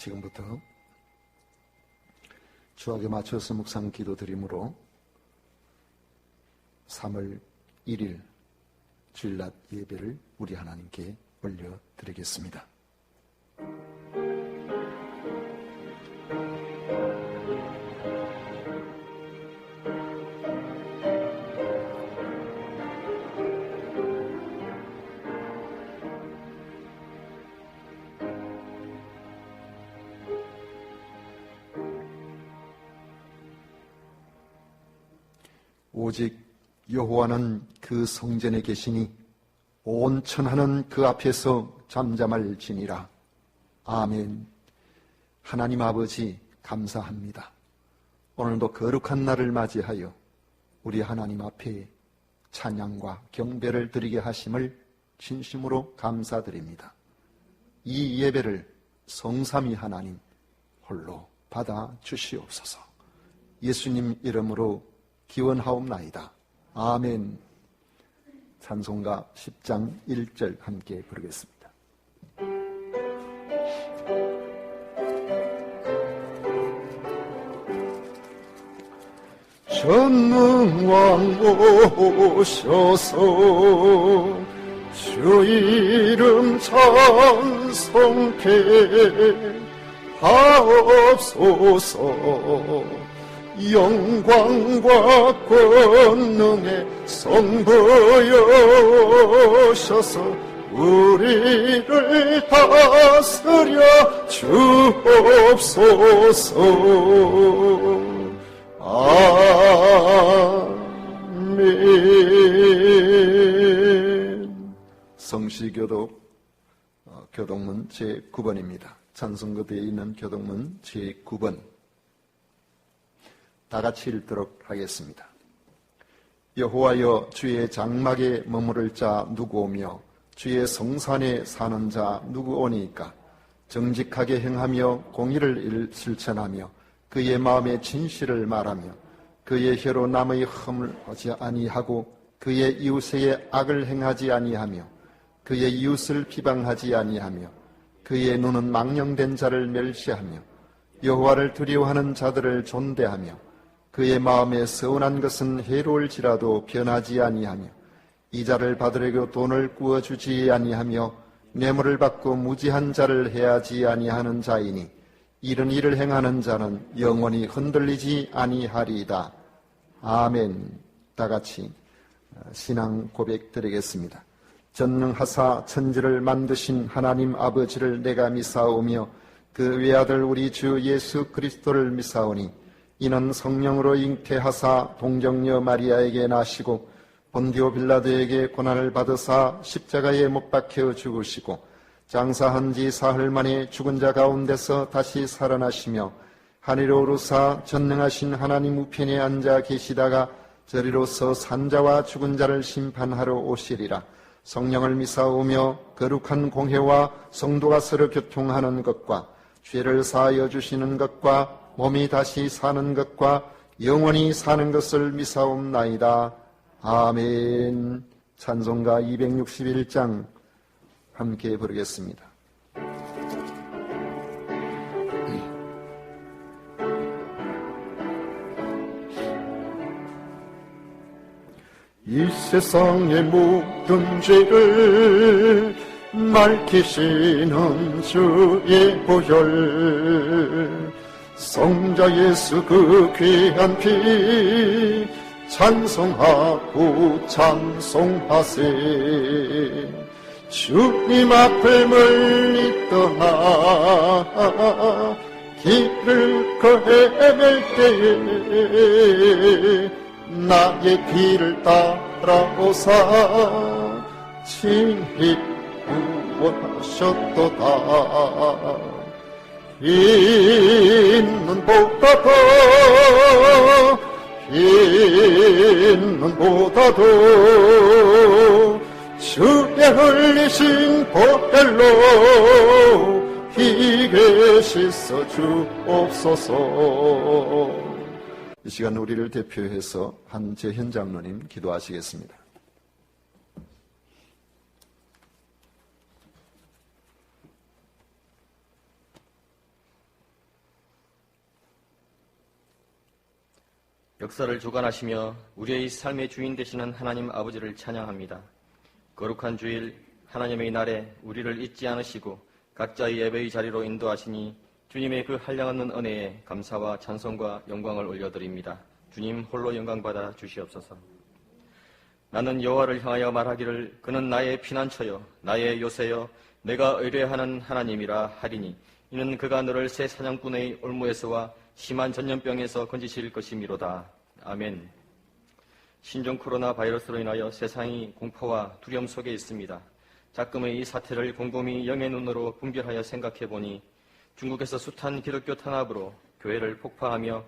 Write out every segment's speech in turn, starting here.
지금부터 주학에 맞춰서 묵상 기도 드림으로 3월 1일 주일낮 예배를 우리 하나님께 올려드리겠습니다. 오직 여호와는 그 성전에 계시니 온 천하는 그 앞에서 잠잠할지니라. 아멘. 하나님 아버지 감사합니다. 오늘도 거룩한 날을 맞이하여 우리 하나님 앞에 찬양과 경배를 드리게 하심을 진심으로 감사드립니다. 이 예배를 성삼위 하나님 홀로 받아 주시옵소서. 예수님 이름으로 기원하옵나이다. 아멘. 찬송가 10장 1절 함께 부르겠습니다. 전능왕 오셔서 주 이름 찬송케 하옵소서. 영광과 권능의 성부여셔서 우리를 다스려 주옵소서. 아멘. 성시교독 교독문 제9번입니다. 찬송가대에 있는 교독문 제9번 다 같이 읽도록 하겠습니다. 여호와여, 주의 장막에 머무를 자 누구오며 주의 성산에 사는 자 누구오니까? 정직하게 행하며 공의를 실천하며 그의 마음에 진실을 말하며 그의 혀로 남의 흠을 하지 아니하고 그의 이웃에게 악을 행하지 아니하며 그의 이웃을 비방하지 아니하며 그의 눈은 망령된 자를 멸시하며 여호와를 두려워하는 자들을 존대하며 그의 마음에 서운한 것은 해로울지라도 변하지 아니하며 이자를 받으려고 돈을 구워주지 아니하며 뇌물을 받고 무지한 자를 해하지 아니하는 자이니 이런 일을 행하는 자는 영원히 흔들리지 아니하리이다. 아멘. 다 같이 신앙 고백 드리겠습니다. 전능하사 천지를 만드신 하나님 아버지를 내가 미사오며 그 외아들 우리 주 예수 그리스도를 미사오니 이는 성령으로 잉태하사 동정녀 마리아에게 나시고 본디오 빌라도에게 고난을 받으사 십자가에 못 박혀 죽으시고 장사한 지 사흘 만에 죽은 자 가운데서 다시 살아나시며 하늘로 오르사 전능하신 하나님 우편에 앉아 계시다가 저리로서 산자와 죽은 자를 심판하러 오시리라. 성령을 미사오며 거룩한 공회와 성도가 서로 교통하는 것과 죄를 사하여 주시는 것과 몸이 다시 사는 것과 영원히 사는 것을 미사옵나이다. 아멘. 찬송가 261장 함께 부르겠습니다. 이 세상의 모든 죄를 밝히시는 주의 보혈 성자 예수 그 귀한 피 찬송하고 찬송하세. 주님 앞을 멀리 떠나 길을 헤맬 때에 나의 뒤를 따라오사 친히 구원하셨도다. 흰 눈보다도 주의 흘리신 보혈로 희게 씻어 주옵소서. 이 시간 우리를 대표해서 한재현 장로님 기도하시겠습니다. 역사를 주관하시며 우리의 삶의 주인 되시는 하나님 아버지를 찬양합니다. 거룩한 주일 하나님의 날에 우리를 잊지 않으시고 각자의 예배의 자리로 인도하시니 주님의 그 한량없는 은혜에 감사와 찬송과 영광을 올려드립니다. 주님 홀로 영광받아 주시옵소서. 나는 여호와를 향하여 말하기를 그는 나의 피난처요 나의 요새요 내가 의뢰하는 하나님이라 하리니 이는 그가 너를 새 사냥꾼의 올무에서와 심한 전염병에서 건지실 것이미로다. 아멘. 신종 코로나 바이러스로 인하여 세상이 공포와 두려움 속에 있습니다. 작금의 이 사태를 곰곰이 영의 눈으로 분별하여 생각해보니 중국에서 숱한 기독교 탄압으로 교회를 폭파하며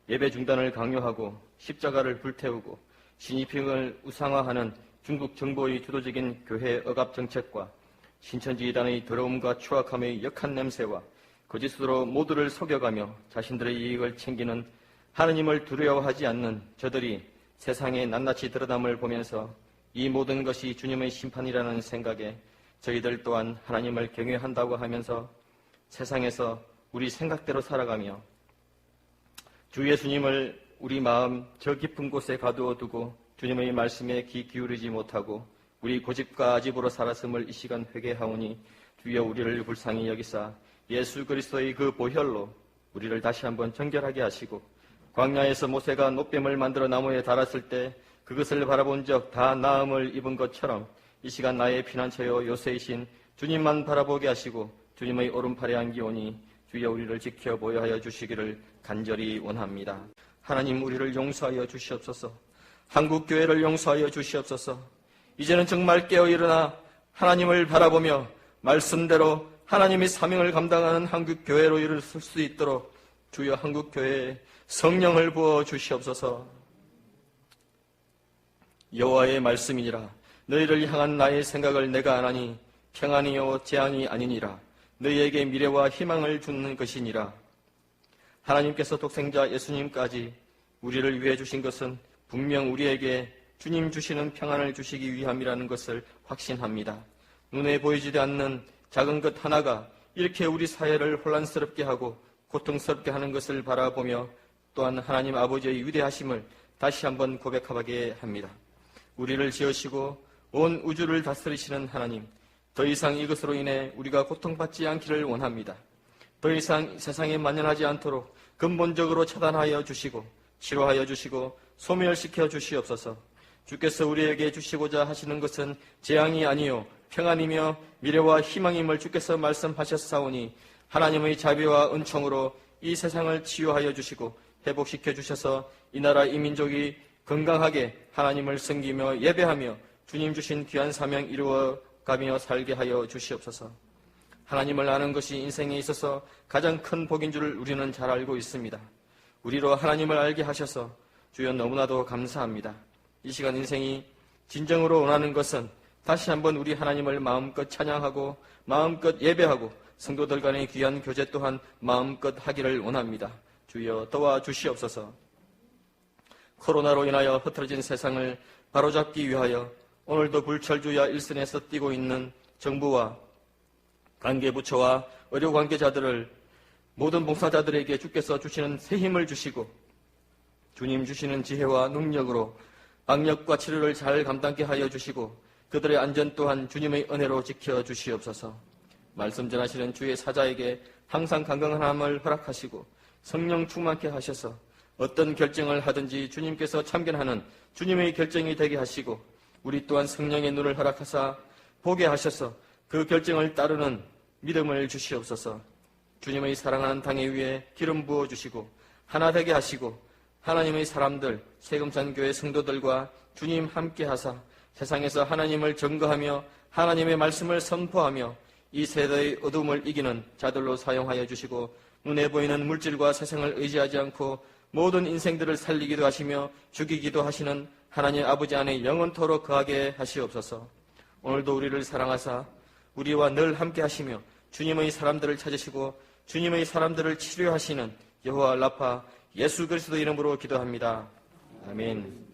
예배 중단을 강요하고 십자가를 불태우고 신입핑을 우상화하는 중국 정부의 주도적인 교회 억압 정책과 신천지 이단의 더러움과 추악함의 역한 냄새와 거짓으로 모두를 속여가며 자신들의 이익을 챙기는 하느님을 두려워하지 않는 저들이 세상에 낱낱이 드러남을 보면서 이 모든 것이 주님의 심판이라는 생각에 저희들 또한 하나님을 경외한다고 하면서 세상에서 우리 생각대로 살아가며 주 예수님을 우리 마음 저 깊은 곳에 가두어 두고 주님의 말씀에 귀 기울이지 못하고 우리 고집과 아집으로 살았음을 이 시간 회개하오니 주여 우리를 불쌍히 여기사 예수 그리스도의 그 보혈로 우리를 다시 한번 정결하게 하시고 광야에서 모세가 노뱀을 만들어 나무에 달았을 때 그것을 바라본 적 다 나음을 입은 것처럼 이 시간 나의 피난처요 요새이신 주님만 바라보게 하시고 주님의 오른팔에 안기오니 주여 우리를 지켜 보여하여 주시기를 간절히 원합니다. 하나님 우리를 용서하여 주시옵소서. 한국교회를 용서하여 주시옵소서. 이제는 정말 깨어 일어나 하나님을 바라보며 말씀대로 하나님의 사명을 감당하는 한국교회로 이룰 수 있도록 주여 한국교회에 성령을 부어 주시옵소서. 여호와의 말씀이니라. 너희를 향한 나의 생각을 내가 아나니 평안이요 재앙이 아니니라. 너희에게 미래와 희망을 주는 것이니라. 하나님께서 독생자 예수님까지 우리를 위해 주신 것은 분명 우리에게 주님 주시는 평안을 주시기 위함이라는 것을 확신합니다. 눈에 보이지도 않는 작은 것 하나가 이렇게 우리 사회를 혼란스럽게 하고 고통스럽게 하는 것을 바라보며 또한 하나님 아버지의 위대하심을 다시 한번 고백하게 합니다. 우리를 지으시고 온 우주를 다스리시는 하나님, 더 이상 이것으로 인해 우리가 고통받지 않기를 원합니다. 더 이상 세상에 만연하지 않도록 근본적으로 차단하여 주시고 치료하여 주시고 소멸시켜 주시옵소서. 주께서 우리에게 주시고자 하시는 것은 재앙이 아니요 평안이며 미래와 희망임을 주께서 말씀하셨사오니 하나님의 자비와 은총으로 이 세상을 치유하여 주시고 회복시켜 주셔서 이 나라 이 민족이 건강하게 하나님을 섬기며 예배하며 주님 주신 귀한 사명 이루어가며 살게 하여 주시옵소서. 하나님을 아는 것이 인생에 있어서 가장 큰 복인 줄 우리는 잘 알고 있습니다. 우리로 하나님을 알게 하셔서 주여 너무나도 감사합니다. 이 시간 인생이 진정으로 원하는 것은 다시 한번 우리 하나님을 마음껏 찬양하고 마음껏 예배하고 성도들 간의 귀한 교제 또한 마음껏 하기를 원합니다. 주여 도와주시옵소서. 코로나로 인하여 흐트러진 세상을 바로잡기 위하여 오늘도 불철주야 일선에서 뛰고 있는 정부와 관계부처와 의료관계자들을 모든 봉사자들에게 주께서 주시는 새 힘을 주시고 주님 주시는 지혜와 능력으로 방역과 치료를 잘 감당케 하여 주시고 그들의 안전 또한 주님의 은혜로 지켜주시옵소서. 말씀 전하시는 주의 사자에게 항상 건강함을 허락하시고 성령 충만케 하셔서 어떤 결정을 하든지 주님께서 참견하는 주님의 결정이 되게 하시고 우리 또한 성령의 눈을 허락하사 보게 하셔서 그 결정을 따르는 믿음을 주시옵소서. 주님의 사랑하는 당에 위에 기름 부어주시고 하나 되게 하시고 하나님의 사람들 세금산교회 성도들과 주님 함께 하사 세상에서 하나님을 증거하며 하나님의 말씀을 선포하며 이 세대의 어둠을 이기는 자들로 사용하여 주시고 눈에 보이는 물질과 세상을 의지하지 않고 모든 인생들을 살리기도 하시며 죽이기도 하시는 하나님 아버지 안에 영원토록 거하게 하시옵소서. 오늘도 우리를 사랑하사 우리와 늘 함께 하시며 주님의 사람들을 찾으시고 주님의 사람들을 치료하시는 여호와 라파 예수 그리스도 이름으로 기도합니다. 아멘.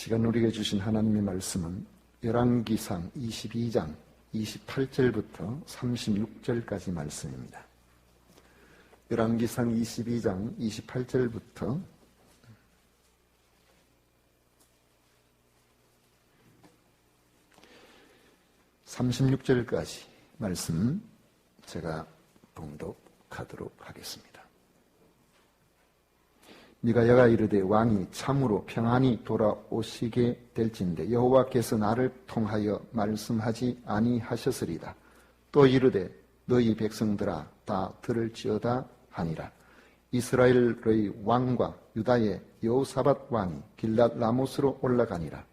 시간 우리에게 주신 하나님의 말씀은 열왕기상 22장 28절부터 36절까지 말씀입니다. 열왕기상 22장 28절부터 36절까지 말씀 제가 봉독하도록 하겠습니다. 미가야가 이르되 왕이 참으로 평안히 돌아오시게 될진대 여호와께서 나를 통하여 말씀하지 아니하셨으리다. 또 이르되 너희 백성들아 다 들을지어다 하니라. 이스라엘의 왕과 유다의 여호사밧 왕이 길랏 라못으로 올라가니라.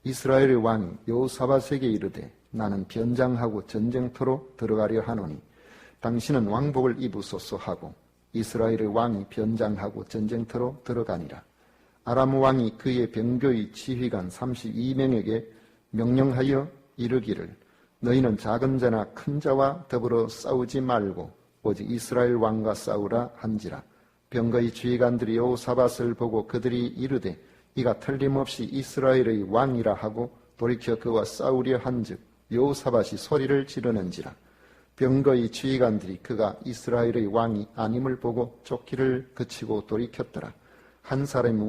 이스라엘의 왕이 여호사밧에게 이르되 나는 변장하고 전쟁터로 들어가려 하노니 당신은 왕복을 입으소서 하고 이스라엘의 왕이 변장하고 전쟁터로 들어가니라. 아람 왕이 그의 병거의 지휘관 32명에게 명령하여 이르기를 너희는 작은 자나 큰 자와 더불어 싸우지 말고 오직 이스라엘 왕과 싸우라 한지라. 병거의 지휘관들이 여호사밧을 보고 그들이 이르되 이가 틀림없이 이스라엘의 왕이라 하고 돌이켜 그와 싸우려 한즉 여호사밧이 소리를 지르는지라. 병거의 지휘관들이 그가 이스라엘의 왕이 아님을 보고 쫓기를 그치고 돌이켰더라. 한 사람이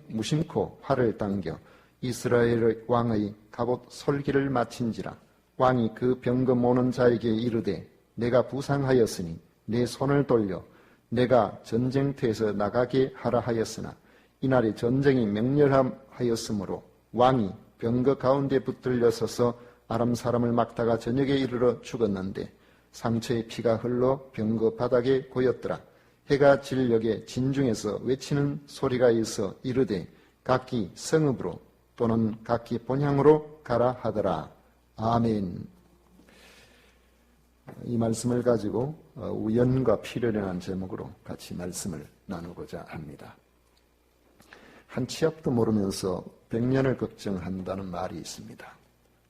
무심코 활을 당겨 이스라엘의 왕의 갑옷 솔기를 마친지라. 왕이 그 병거 모는 자에게 이르되 내가 부상하였으니 내 손을 돌려 내가 전쟁터에서 나가게 하라 하였으나 이날에 전쟁이 맹렬하였으므로 왕이 병거 가운데 붙들려 서서 아람 사람을 막다가 저녁에 이르러 죽었는데 상처의 피가 흘러 병거 바닥에 고였더라. 해가 질녘에 진중에서 외치는 소리가 있어 이르되 각기 성읍으로 또는 각기 본향으로 가라 하더라. 아멘. 이 말씀을 가지고 우연과 필요라는 제목으로 같이 말씀을 나누고자 합니다. 한 치 앞도 모르면서 100년을 걱정한다는 말이 있습니다.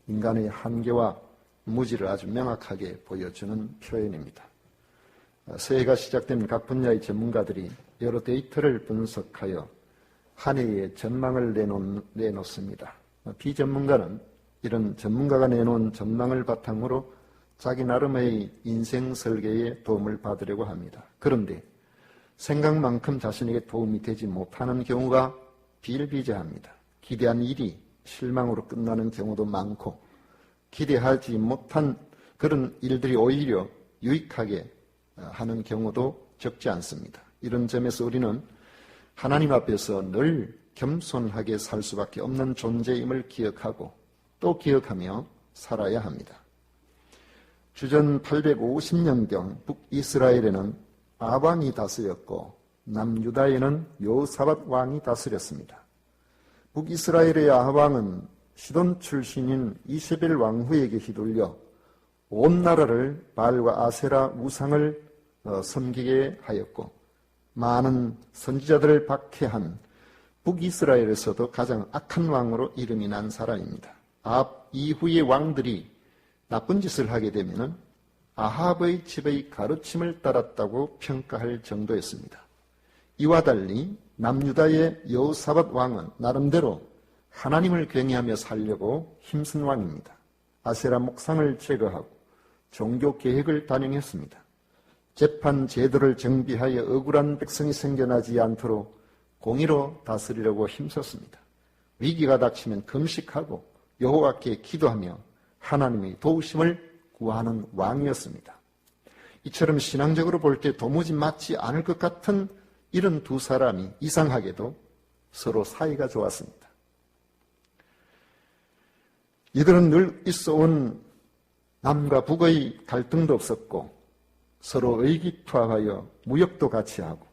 인간의 한계와 무지를 아주 명확하게 보여주는 표현입니다. 새해가 시작되면 각 분야의 전문가들이 여러 데이터를 분석하여 한 해의 전망을 내놓습니다. 비전문가는 이런 전문가가 내놓은 전망을 바탕으로 자기 나름의 인생 설계에 도움을 받으려고 합니다. 그런데 생각만큼 자신에게 도움이 되지 못하는 경우가 비일비재합니다. 기대한 일이 실망으로 끝나는 경우도 많고 기대하지 못한 그런 일들이 오히려 유익하게 하는 경우도 적지 않습니다. 이런 점에서 우리는 하나님 앞에서 늘 겸손하게 살 수밖에 없는 존재임을 기억하고 또 기억하며 살아야 합니다. 주전 850년경 북이스라엘에는 아왕이 다스렸고 남유다에는 여호사밧 왕이 다스렸습니다. 북이스라엘의 아왕은 시돈 출신인 이세벨 왕후에게 휘둘려 온 나라를 바알과 아세라 우상을 섬기게 하였고 많은 선지자들을 박해한 북이스라엘에서도 가장 악한 왕으로 이름이 난 사람입니다. 아합 이후의 왕들이 나쁜 짓을 하게 되면 아합의 집의 가르침을 따랐다고 평가할 정도였습니다. 이와 달리 남유다의 여호사밧 왕은 나름대로 하나님을 경외하며 살려고 힘쓴 왕입니다. 아세라 목상을 제거하고 종교 계획을 단행했습니다. 재판 제도를 정비하여 억울한 백성이 생겨나지 않도록 공의로 다스리려고 힘썼습니다. 위기가 닥치면 금식하고 여호와께 기도하며 하나님의 도우심을 구하는 왕이었습니다. 이처럼 신앙적으로 볼 때 도무지 맞지 않을 것 같은 이런 두 사람이 이상하게도 서로 사이가 좋았습니다. 이들은 늘 있어온 남과 북의 갈등도 없었고 서로 의기투합하여 무역도 같이 하고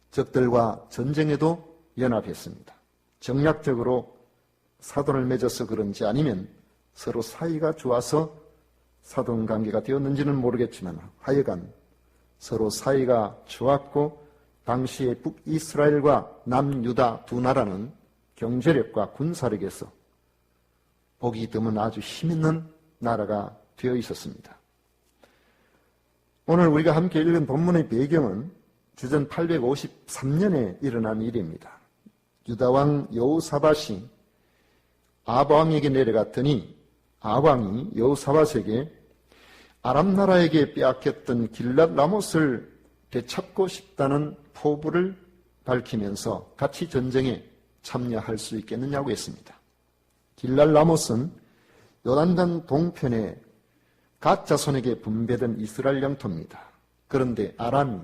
적들과 전쟁에도 연합했습니다. 정략적으로 사돈을 맺어서 그런지 아니면 서로 사이가 좋아서 사돈관계가 되었는지는 모르겠지만 하여간 서로 사이가 좋았고 당시의 북이스라엘과 남유다 두 나라는 경제력과 군사력에서 보기 드문 아주 힘있는 나라가 되어 있었습니다. 오늘 우리가 함께 읽은 본문의 배경은 주전 853년에 일어난 일입니다. 유다왕 여호사밧이 아합왕에게 내려갔더니 아합왕이 여호사밧에게 아람 나라에게 빼앗겼던 길랏 라못을 되찾고 싶다는 포부를 밝히면서 같이 전쟁에 참여할 수 있겠느냐고 했습니다. 길랏 라못은 요단강 동편에 갓 자손에게 분배된 이스라엘 영토입니다. 그런데 아람이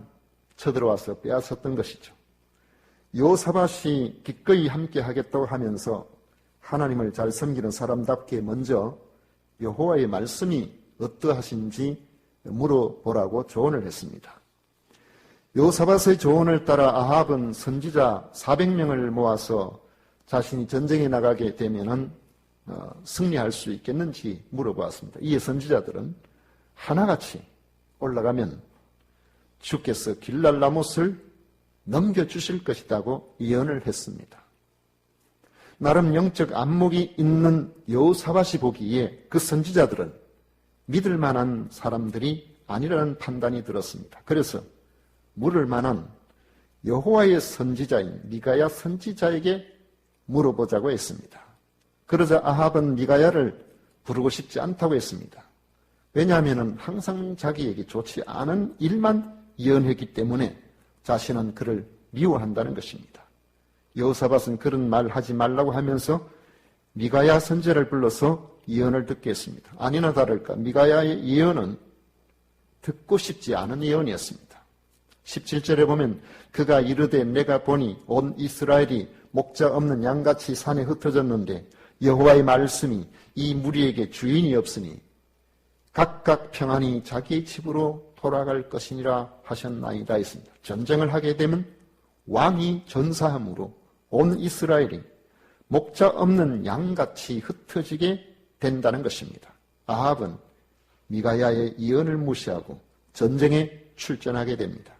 쳐들어와서 빼앗았던 것이죠. 여호사밧이 기꺼이 함께 하겠다고 하면서 하나님을 잘 섬기는 사람답게 먼저 여호와의 말씀이 어떠하신지 물어보라고 조언을 했습니다. 여호사밧의 조언을 따라 아합은 선지자 400명을 모아서 자신이 전쟁에 나가게 되면은 승리할 수 있겠는지 물어보았습니다. 이에 선지자들은 하나같이 올라가면 주께서 길랏 라못을 넘겨주실 것이라고 예언을 했습니다. 나름 영적 안목이 있는 여호사밧이 보기에 그 선지자들은 믿을 만한 사람들이 아니라는 판단이 들었습니다. 그래서 물을 만한 여호와의 선지자인 미가야 선지자에게 물어보자고 했습니다. 그러자 아합은 미가야를 부르고 싶지 않다고 했습니다. 왜냐하면 항상 자기에게 좋지 않은 일만 예언했기 때문에 자신은 그를 미워한다는 것입니다. 여호사밧은 그런 말 하지 말라고 하면서 미가야 선지자를 불러서 예언을 듣게 했습니다. 아니나 다를까 미가야의 예언은 듣고 싶지 않은 예언이었습니다. 17절에 보면 그가 이르되 내가 보니 온 이스라엘이 목자 없는 양같이 산에 흩어졌는데 여호와의 말씀이 이 무리에게 주인이 없으니 각각 평안히 자기의 집으로 돌아갈 것이니라 하셨나이다 했습니다. 전쟁을 하게 되면 왕이 전사함으로 온 이스라엘이 목자 없는 양같이 흩어지게 된다는 것입니다. 아합은 미가야의 예언을 무시하고 전쟁에 출전하게 됩니다.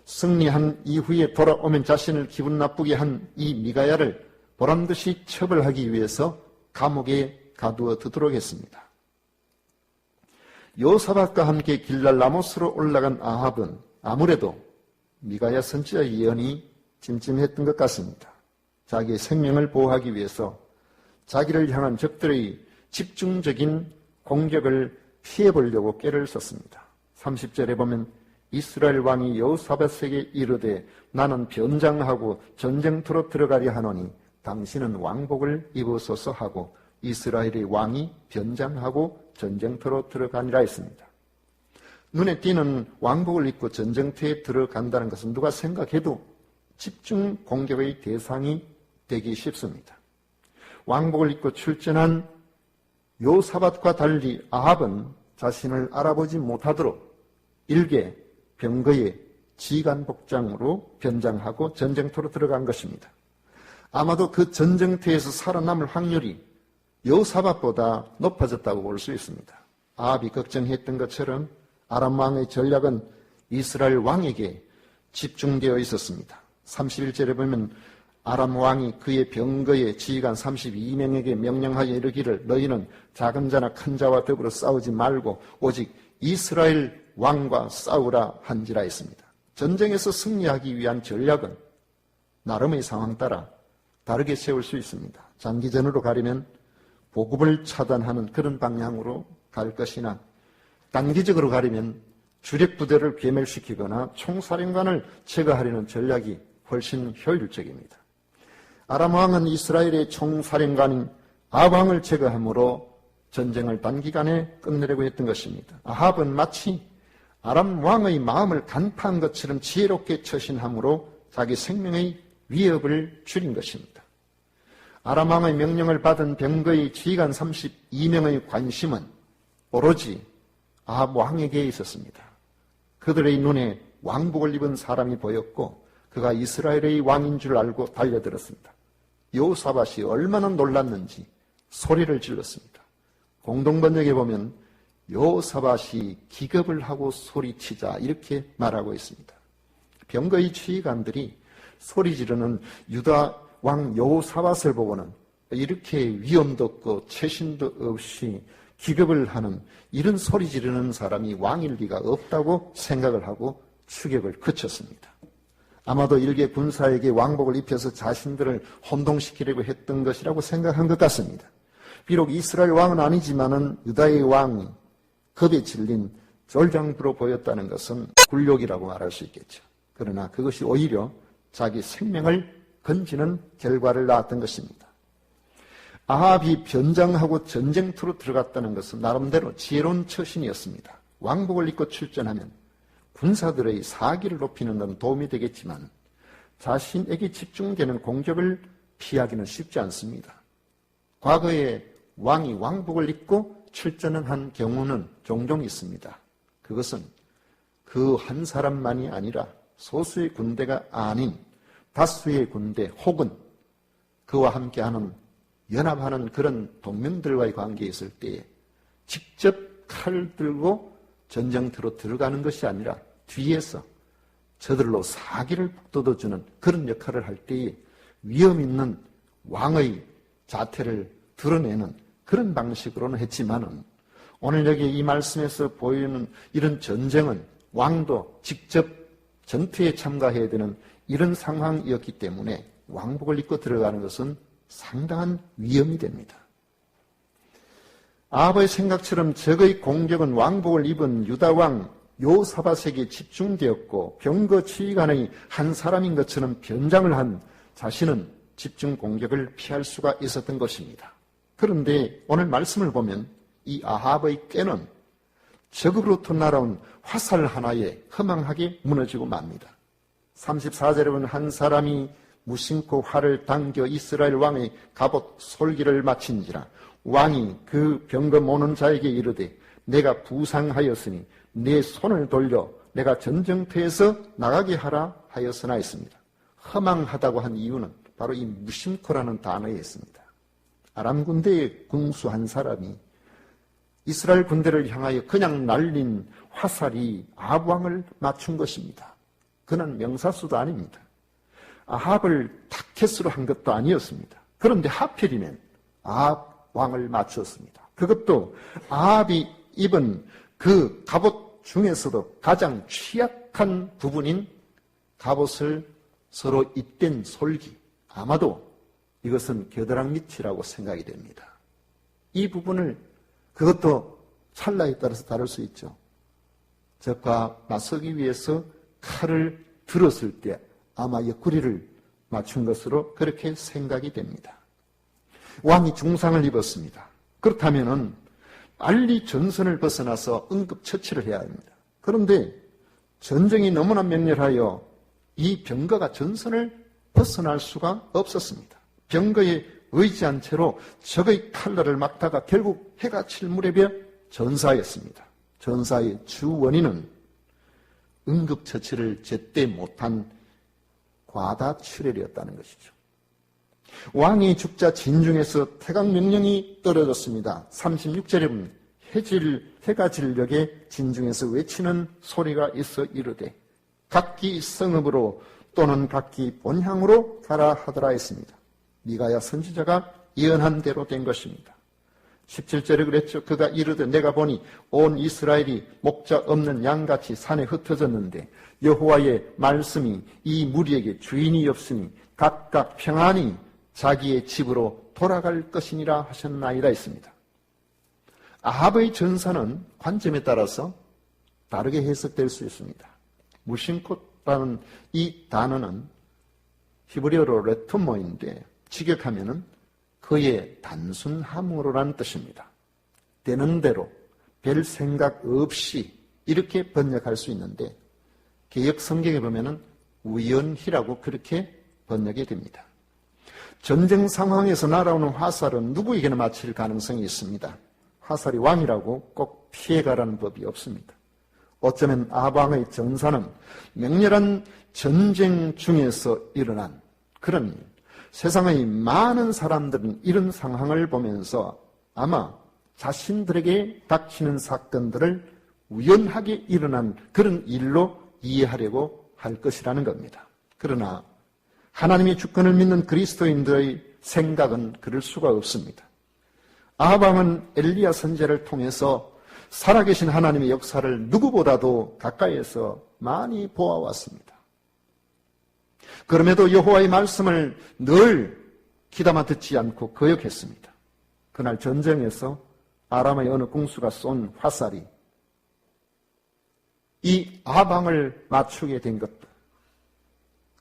승리한 이후에 돌아오면 자신을 기분 나쁘게 한 이 미가야를 보란듯이 처벌하기 위해서 감옥에 가두어 두도록 했습니다. 여호사밧과 함께 길랏 라못으로 올라간 아합은 아무래도 미가야 선지자의 예언이 찜찜했던 것 같습니다. 자기의 생명을 보호하기 위해서 자기를 향한 적들의 집중적인 공격을 피해보려고 꾀를 썼습니다. 30절에 보면 이스라엘 왕이 여호사밧에게 이르되 나는 변장하고 전쟁터로 들어가려 하노니 당신은 왕복을 입으소서 하고 이스라엘의 왕이 변장하고 전쟁터로 들어가니라 했습니다. 눈에 띄는 왕복을 입고 전쟁터에 들어간다는 것은 누가 생각해도 집중 공격의 대상이 되기 쉽습니다. 왕복을 입고 출전한 여호사밧과 달리 아합은 자신을 알아보지 못하도록 일개 병거의 지휘관 복장으로 변장하고 전쟁터로 들어간 것입니다. 아마도 그 전쟁터에서 살아남을 확률이 여호사밧보다 높아졌다고 볼 수 있습니다. 아합이 걱정했던 것처럼 아람 왕의 전략은 이스라엘 왕에게 집중되어 있었습니다. 31절에 보면 아람 왕이 그의 병거의 지휘관 32명에게 명령하여 이르기를 너희는 작은 자나 큰 자와 더불어 싸우지 말고 오직 이스라엘 왕과 싸우라 한지라 했습니다. 전쟁에서 승리하기 위한 전략은 나름의 상황 따라 다르게 세울 수 있습니다. 장기전으로 가려면 보급을 차단하는 그런 방향으로 갈 것이나 단기적으로 가려면 주력 부대를 괴멸시키거나 총사령관을 제거하려는 전략이 훨씬 효율적입니다. 아람 왕은 이스라엘의 총사령관인 아합 왕을 제거함으로 전쟁을 단기간에 끝내려고 했던 것입니다. 아합은 마치 아람 왕의 마음을 간파한 것처럼 지혜롭게 처신함으로 자기 생명의 위협을 줄인 것입니다. 아람 왕의 명령을 받은 병거의 지휘관 32명의 관심은 오로지 아합 왕에게 있었습니다. 그들의 눈에 왕복을 입은 사람이 보였고 그가 이스라엘의 왕인 줄 알고 달려들었습니다. 여호사밧이 얼마나 놀랐는지 소리를 질렀습니다. 공동번역에 보면 여호사밧이 기겁을 하고 소리치자 이렇게 말하고 있습니다. 병거의 지휘관들이 소리 지르는 유다 왕 여호사밧을 보고는 이렇게 위엄도 없고 체신도 없이 기겁을 하는 이런 소리 지르는 사람이 왕일 리가 없다고 생각을 하고 추격을 그쳤습니다. 아마도 일개 군사에게 왕복을 입혀서 자신들을 혼동시키려고 했던 것이라고 생각한 것 같습니다. 비록 이스라엘 왕은 아니지만은 유다의 왕이 겁에 질린 졸장부로 보였다는 것은 굴욕이라고 말할 수 있겠죠. 그러나 그것이 오히려 자기 생명을 건지는 결과를 낳았던 것입니다. 아합이 변장하고 전쟁터로 들어갔다는 것은 나름대로 지혜로운 처신이었습니다. 왕복을 입고 출전하면 군사들의 사기를 높이는 데는 도움이 되겠지만 자신에게 집중되는 공격을 피하기는 쉽지 않습니다. 과거에 왕이 왕복을 입고 출전을 한 경우는 종종 있습니다. 그것은 그 한 사람만이 아니라 소수의 군대가 아닌 다수의 군대 혹은 그와 함께하는 연합하는 그런 동맹들과의 관계에 있을 때에 직접 칼을 들고 전쟁터로 들어가는 것이 아니라 뒤에서 저들로 사기를 북돋아주는 그런 역할을 할 때에 위험 있는 왕의 자태를 드러내는 그런 방식으로는 했지만은 오늘 여기 이 말씀에서 보이는 이런 전쟁은 왕도 직접 전투에 참가해야 되는 이런 상황이었기 때문에 왕복을 입고 들어가는 것은 상당한 위험이 됩니다. 아합의 생각처럼 적의 공격은 왕복을 입은 유다왕 요사밧에게 집중되었고 병거 지휘관의 한 사람인 것처럼 변장을 한 자신은 집중 공격을 피할 수가 있었던 것입니다. 그런데 오늘 말씀을 보면 이 아합의 꾀는 적으로부터 날아온 화살 하나에 허망하게 무너지고 맙니다. 34절에 보면 한 사람이 무심코 활을 당겨 이스라엘 왕의 갑옷 솔기를 마친지라 왕이 그 병거 모는 자에게 이르되 내가 부상하였으니 내 손을 돌려 내가 전쟁터에서 나가게 하라 하였으나 했습니다. 허망하다고 한 이유는 바로 이 무심코라는 단어에 있습니다. 아람 군대의 군수 한 사람이 이스라엘 군대를 향하여 그냥 날린 화살이 아합 왕을 맞춘 것입니다. 그는 명사수도 아닙니다. 아합을 타켓으로 한 것도 아니었습니다. 그런데 하필이면 아합 왕을 맞췄습니다. 그것도 아합이 입은 그 갑옷 중에서도 가장 취약한 부분인 갑옷을 서로 잇댄 솔기. 아마도 이것은 겨드랑 밑이라고 생각이 됩니다. 이 부분을 그것도 찰나에 따라서 다를 수 있죠. 적과 맞서기 위해서 칼을 들었을 때 아마 옆구리를 맞춘 것으로 그렇게 생각이 됩니다. 왕이 중상을 입었습니다. 그렇다면은 빨리 전선을 벗어나서 응급처치를 해야 합니다. 그런데 전쟁이 너무나 맹렬하여 이 병거가 전선을 벗어날 수가 없었습니다. 병거에 의지한 채로 적의 칼날을 막다가 결국 해가 칠 무렵에 전사했습니다. 전사의 주 원인은 응급처치를 제때 못한 과다출혈이었다는 것이죠. 왕이 죽자 진중에서 태강명령이 떨어졌습니다. 36절에 보면 해가 질녘에 진중에서 외치는 소리가 있어 이르되 각기 성읍으로 또는 각기 본향으로 가라 하더라 했습니다. 미가야 선지자가 예언한 대로 된 것입니다. 17절에 그랬죠. 그가 이르되 내가 보니 온 이스라엘이 목자 없는 양같이 산에 흩어졌는데 여호와의 말씀이 이 무리에게 주인이 없으니 각각 평안히 자기의 집으로 돌아갈 것이니라 하셨나이다 했습니다. 아합의 전사는 관점에 따라서 다르게 해석될 수 있습니다. 무심코라는 이 단어는 히브리어로 레토모인데 직역하면은 그의 단순함으로라는 뜻입니다. 되는 대로 별 생각 없이 이렇게 번역할 수 있는데 개역 성경에 보면은 우연히라고 그렇게 번역이 됩니다. 전쟁 상황에서 날아오는 화살은 누구에게나 맞힐 가능성이 있습니다. 화살이 왕이라고 꼭 피해가라는 법이 없습니다. 어쩌면 아방의 전사는 맹렬한 전쟁 중에서 일어난 그런 일, 세상의 많은 사람들은 이런 상황을 보면서 아마 자신들에게 닥치는 사건들을 우연하게 일어난 그런 일로 이해하려고 할 것이라는 겁니다. 그러나 하나님의 주권을 믿는 그리스도인들의 생각은 그럴 수가 없습니다. 아합 왕은 엘리야 선지자를 통해서 살아계신 하나님의 역사를 누구보다도 가까이에서 많이 보아왔습니다. 그럼에도 여호와의 말씀을 늘 귀담아 듣지 않고 거역했습니다. 그날 전쟁에서 아람의 어느 궁수가 쏜 화살이 이 아방을 맞추게 된 것도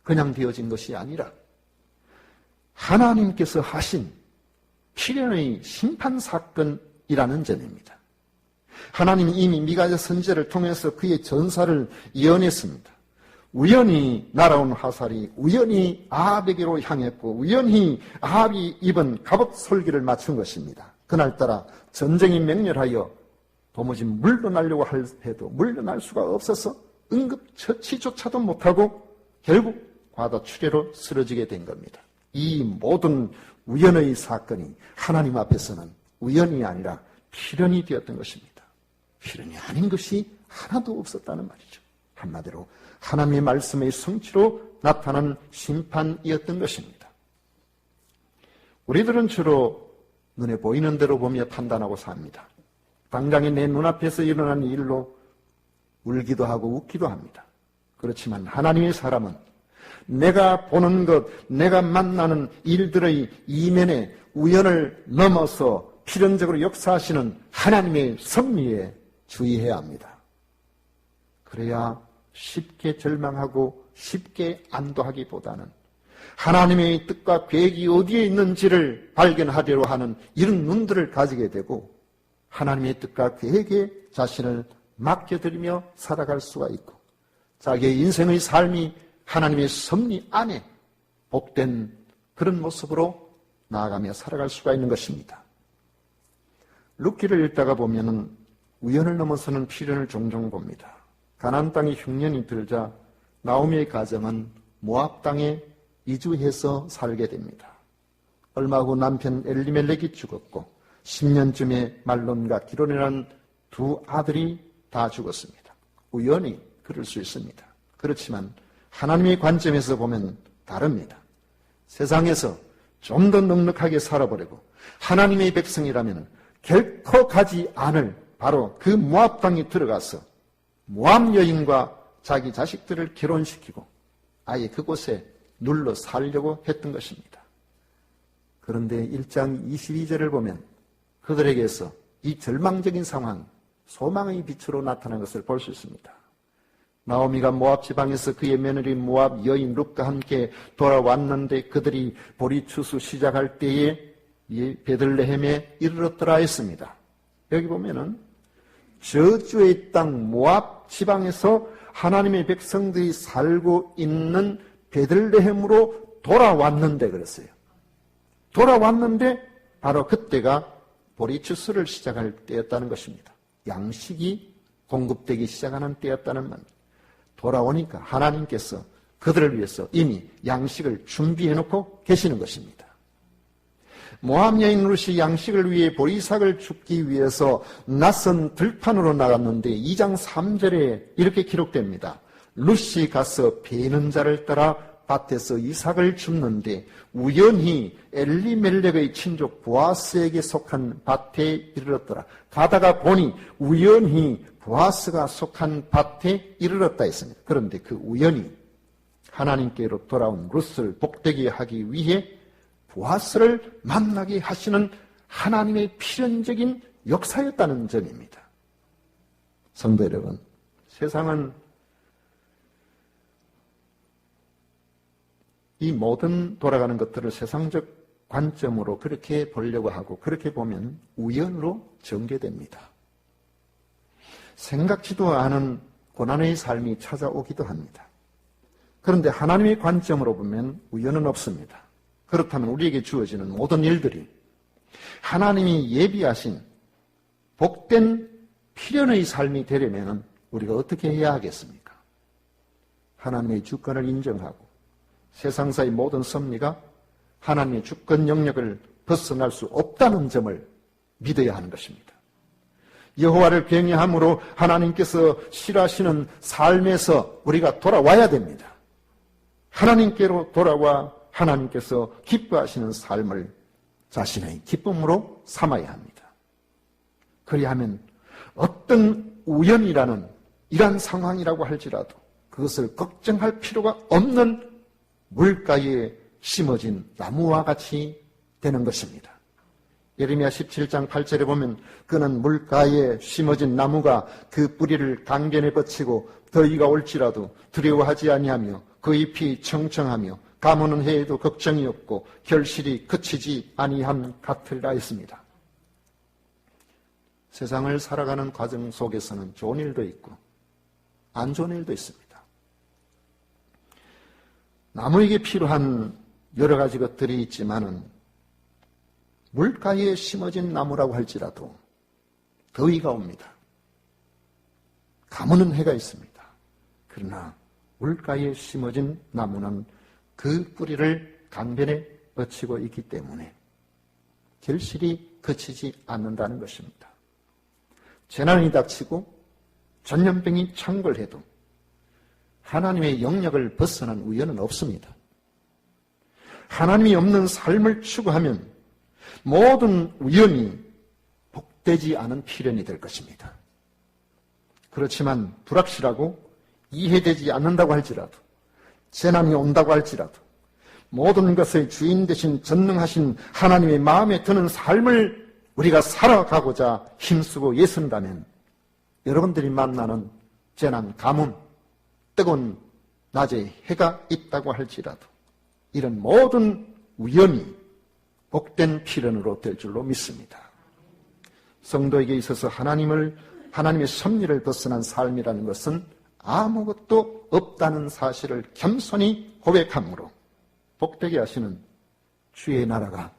그냥 되어진 것이 아니라 하나님께서 하신 필연의 심판사건이라는 점입니다. 하나님이 이미 미가야 선지자를 통해서 그의 전사를 예언했습니다. 우연히 날아온 화살이 우연히 아합에게로 향했고 우연히 아합이 입은 갑옷 솔기를 맞춘 것입니다. 그날따라 전쟁이 맹렬하여 도무지 물러나려고 해도 물러날 수가 없어서 응급처치조차도 못하고 결국 과다출혈로 쓰러지게 된 겁니다. 이 모든 우연의 사건이 하나님 앞에서는 우연이 아니라 필연이 되었던 것입니다. 필연이 아닌 것이 하나도 없었다는 말이죠. 한마디로 하나님의 말씀의 성취로 나타난 심판이었던 것입니다. 우리들은 주로 눈에 보이는 대로 보며 판단하고 삽니다. 당장에 내 눈앞에서 일어난 일로 울기도 하고 웃기도 합니다. 그렇지만 하나님의 사람은 내가 보는 것, 내가 만나는 일들의 이면에 우연을 넘어서 필연적으로 역사하시는 하나님의 섭리에 주의해야 합니다. 그래야 쉽게 절망하고 쉽게 안도하기보다는 하나님의 뜻과 계획이 어디에 있는지를 발견하려고 하는 이런 눈들을 가지게 되고 하나님의 뜻과 계획에 자신을 맡겨드리며 살아갈 수가 있고 자기의 인생의 삶이 하나님의 섭리 안에 복된 그런 모습으로 나아가며 살아갈 수가 있는 것입니다. 룻기를 읽다가 보면은 우연을 넘어서는 필연을 종종 봅니다. 가나안 땅에 흉년이 들자 나오미의 가정은 모압 땅에 이주해서 살게 됩니다. 얼마 후 남편 엘리멜렉이 죽었고 10년쯤에 말론과 기론이라는 두 아들이 다 죽었습니다. 우연히 그럴 수 있습니다. 그렇지만 하나님의 관점에서 보면 다릅니다. 세상에서 좀 더 넉넉하게 살아보려고 하나님의 백성이라면 결코 가지 않을 바로 그 모압 땅에 들어가서 모압 여인과 자기 자식들을 결혼시키고 아예 그곳에 눌러 살려고 했던 것입니다. 그런데 1장 22절을 보면 그들에게서 이 절망적인 상황, 소망의 빛으로 나타난 것을 볼 수 있습니다. 나오미가 모압 지방에서 그의 며느리 모압 여인 룻과 함께 돌아왔는데 그들이 보리 추수 시작할 때에 베들레헴에 이르렀더라 했습니다. 여기 보면은 저주의 땅 모압 지방에서 하나님의 백성들이 살고 있는 베들레헴으로 돌아왔는데 그랬어요. 돌아왔는데 바로 그때가 보리 추수를 시작할 때였다는 것입니다. 양식이 공급되기 시작하는 때였다는 말. 돌아오니까 하나님께서 그들을 위해서 이미 양식을 준비해놓고 계시는 것입니다. 모압 여인 룻이 양식을 위해 보리삭을 줍기 위해서 낯선 들판으로 나갔는데 2장 3절에 이렇게 기록됩니다. 룻이 가서 베는 자를 따라 밭에서 이삭을 줍는데 우연히 엘리멜렉의 친족 보아스에게 속한 밭에 이르렀더라. 가다가 보니 우연히 보아스가 속한 밭에 이르렀다 했습니다. 그런데 그 우연히 하나님께로 돌아온 룻을 복되게 하기 위해 보아스를 만나게 하시는 하나님의 필연적인 역사였다는 점입니다. 성도 여러분, 세상은 이 모든 돌아가는 것들을 세상적 관점으로 그렇게 보려고 하고 그렇게 보면 우연으로 전개됩니다. 생각지도 않은 고난의 삶이 찾아오기도 합니다. 그런데 하나님의 관점으로 보면 우연은 없습니다. 그렇다면 우리에게 주어지는 모든 일들이 하나님이 예비하신 복된 필연의 삶이 되려면 우리가 어떻게 해야 하겠습니까? 하나님의 주권을 인정하고 세상사의 모든 섭리가 하나님의 주권 영역을 벗어날 수 없다는 점을 믿어야 하는 것입니다. 여호와를 경외함으로 하나님께서 싫어하시는 삶에서 우리가 돌아와야 됩니다. 하나님께로 돌아와 하나님께서 기뻐하시는 삶을 자신의 기쁨으로 삼아야 합니다. 그리하면 어떤 우연이라는 이러한 상황이라고 할지라도 그것을 걱정할 필요가 없는 물가에 심어진 나무와 같이 되는 것입니다. 예레미야 17장 8절에 보면 그는 물가에 심어진 나무가 그 뿌리를 강변에 뻗치고 더위가 올지라도 두려워하지 아니하며 그 잎이 청청하며 가무는 해에도 걱정이 없고 결실이 그치지 아니함 같으리라 했습니다. 세상을 살아가는 과정 속에서는 좋은 일도 있고 안 좋은 일도 있습니다. 나무에게 필요한 여러 가지 것들이 있지만은 물가에 심어진 나무라고 할지라도 더위가 옵니다. 가무는 해가 있습니다. 그러나 물가에 심어진 나무는 그 뿌리를 강변에 뻗치고 있기 때문에 결실이 그치지 않는다는 것입니다. 재난이 닥치고 전염병이 창궐해도 하나님의 영역을 벗어난 우연은 없습니다. 하나님이 없는 삶을 추구하면 모든 우연이 복되지 않은 필연이 될 것입니다. 그렇지만 불확실하고 이해되지 않는다고 할지라도 재난이 온다고 할지라도 모든 것의 주인 되신 전능하신 하나님의 마음에 드는 삶을 우리가 살아가고자 힘쓰고 애쓴다면 여러분들이 만나는 재난, 가뭄, 뜨거운 낮에 해가 있다고 할지라도 이런 모든 우연이 복된 필연으로 될 줄로 믿습니다. 성도에게 있어서 하나님의 섭리를 벗어난 삶이라는 것은 아무것도 없다는 사실을 겸손히 고백함으로 복되게 하시는 주의 나라가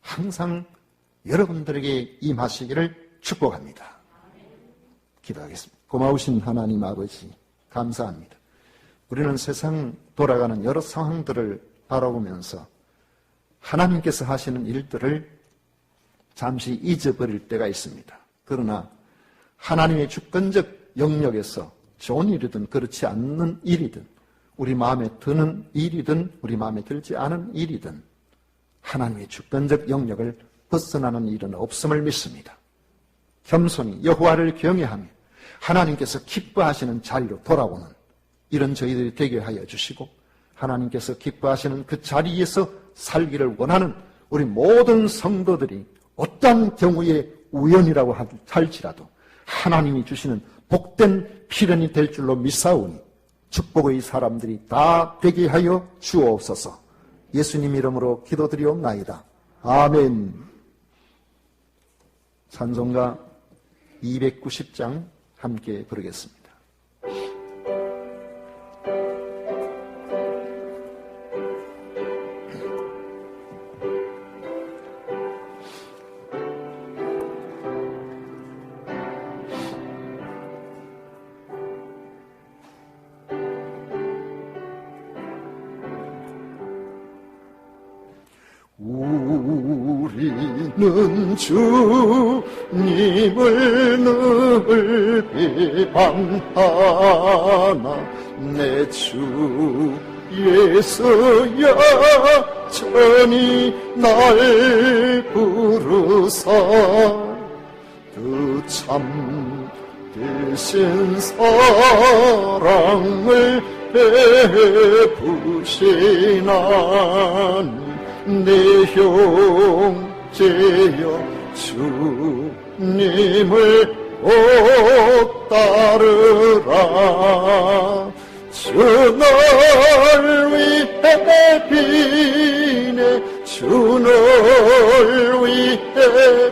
항상 여러분들에게 임하시기를 축복합니다. 기도하겠습니다. 고마우신 하나님 아버지 감사합니다. 우리는 세상 돌아가는 여러 상황들을 바라보면서 하나님께서 하시는 일들을 잠시 잊어버릴 때가 있습니다. 그러나 하나님의 주권적 영역에서 좋은 일이든 그렇지 않는 일이든 우리 마음에 드는 일이든 우리 마음에 들지 않은 일이든 하나님의 주권적 영역을 벗어나는 일은 없음을 믿습니다. 겸손히 여호와를 경외하며 하나님께서 기뻐하시는 자리로 돌아오는 이런 저희들이 되게 하여 주시고 하나님께서 기뻐하시는 그 자리에서 살기를 원하는 우리 모든 성도들이 어떤 경우에 우연이라고 할지라도 하나님이 주시는 복된 필연이 될 줄로 믿사오니 축복의 사람들이 다 되게 하여 주옵소서. 예수님 이름으로 기도드리옵나이다. 아멘. 찬송가 290장 함께 부르겠습니다. 우리는 주님을 늘 비방하나 내 주 예수여 전히 날 부르사 그 참 되신 사랑을 베푸시나니 내 형제여 주님을 꼭 따르라. 주 널 위해 비네 주 널 위해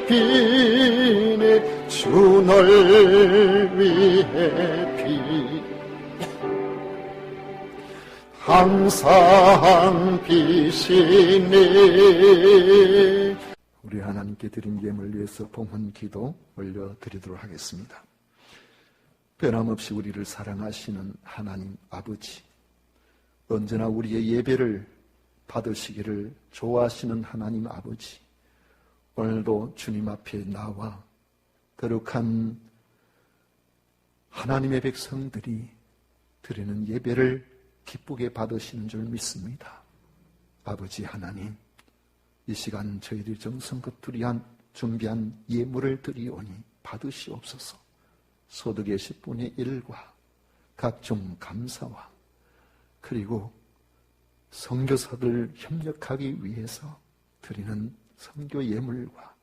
비네 주 널 위해 비네 항상 비시네. 우리 하나님께 드린 예물 위해서 봉헌 기도 올려드리도록 하겠습니다. 변함없이 우리를 사랑하시는 하나님 아버지, 언제나 우리의 예배를 받으시기를 좋아하시는 하나님 아버지, 오늘도 주님 앞에 나와 거룩한 하나님의 백성들이 드리는 예배를 기쁘게 받으시는 줄 믿습니다. 아버지 하나님, 이 시간 저희들이 정성껏 준비한 예물을 드리오니 받으시옵소서. 소득의 10분의 1과 각종 감사와 그리고 선교사들 협력하기 위해서 드리는 선교 예물과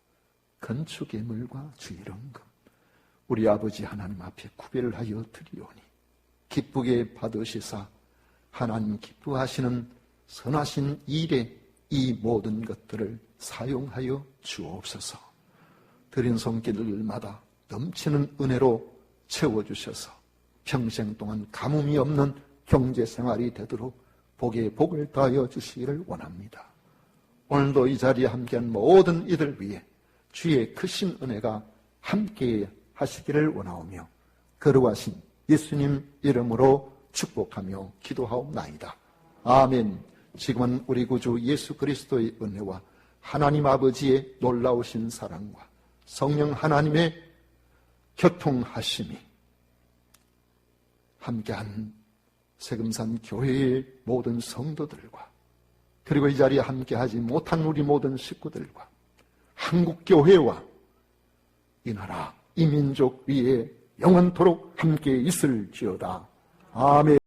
건축 예물과 주일원금 우리 아버지 하나님 앞에 구별하여 드리오니 기쁘게 받으시사 하나님 기뻐하시는 선하신 일에 이 모든 것들을 사용하여 주옵소서. 드린 손길들마다 넘치는 은혜로 채워주셔서 평생 동안 가뭄이 없는 경제생활이 되도록 복에 복을 더하여 주시기를 원합니다. 오늘도 이 자리에 함께한 모든 이들 위해 주의 크신 은혜가 함께 하시기를 원하오며 거룩하신 예수님 이름으로 축복하며 기도하옵나이다. 아멘. 지금은 우리 구주 예수 그리스도의 은혜와 하나님 아버지의 놀라우신 사랑과 성령 하나님의 교통하심이 함께한 세금산 교회의 모든 성도들과 그리고 이 자리에 함께하지 못한 우리 모든 식구들과 한국교회와 이 나라 이 민족 위에 영원토록 함께 있을지어다. 아멘.